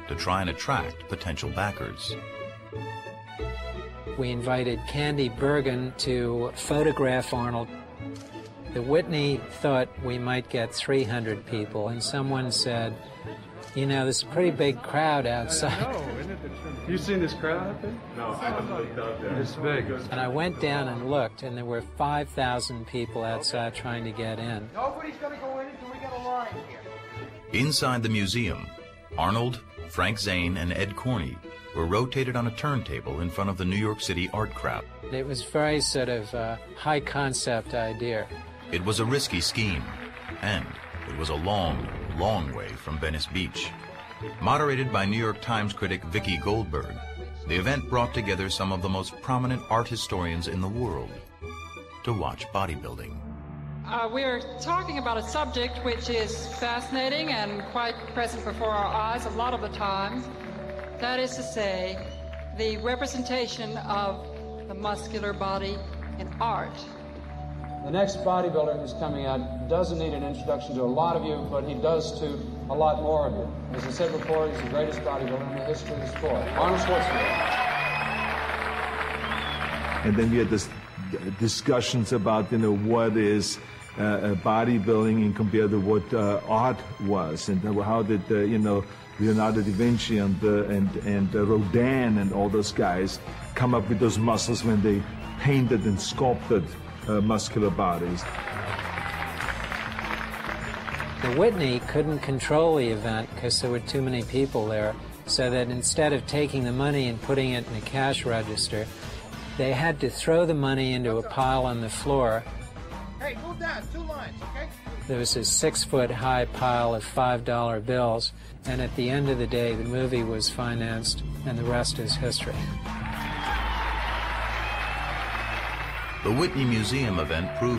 to try and attract potential backers. We invited Candy Bergen to photograph Arnold. The Whitney thought we might get 300 people, and someone said, you know, there's a pretty big crowd outside. I know, isn't it? You seen this crowd out there? No, I haven't looked out there. It's big. And I went down and looked, and there were 5,000 people outside trying to get in. Nobody's going to go in until we get a line here. Inside the museum, Arnold, Frank Zane, and Ed Corney were rotated on a turntable in front of the New York City art crowd. It was very sort of a high-concept idea. It was a risky scheme, and it was a long, long way from Venice Beach. Moderated by New York Times critic Vicki Goldberg, the event brought together some of the most prominent art historians in the world to watch bodybuilding. We're talking about a subject which is fascinating and quite present before our eyes a lot of the time. That is to say, the representation of the muscular body in art. The next bodybuilder who's coming out doesn't need an introduction to a lot of you, but he does to a lot more of you. As I said before, he's the greatest bodybuilder in the history of the sport, Arnold Schwarzenegger. And then we had this discussions about, you know, what is bodybuilding and compared to what art was, and how did, you know, Leonardo da Vinci and Rodin and all those guys come up with those muscles when they painted and sculpted muscular bodies. The Whitney couldn't control the event because there were too many people there, so that instead of taking the money and putting it in a cash register, they had to throw the money into a pile on the floor. Hey, move down, 2 lines, okay? There was a 6-foot-high pile of $5 bills, and at the end of the day, the movie was financed, and the rest is history. The Whitney Museum event proved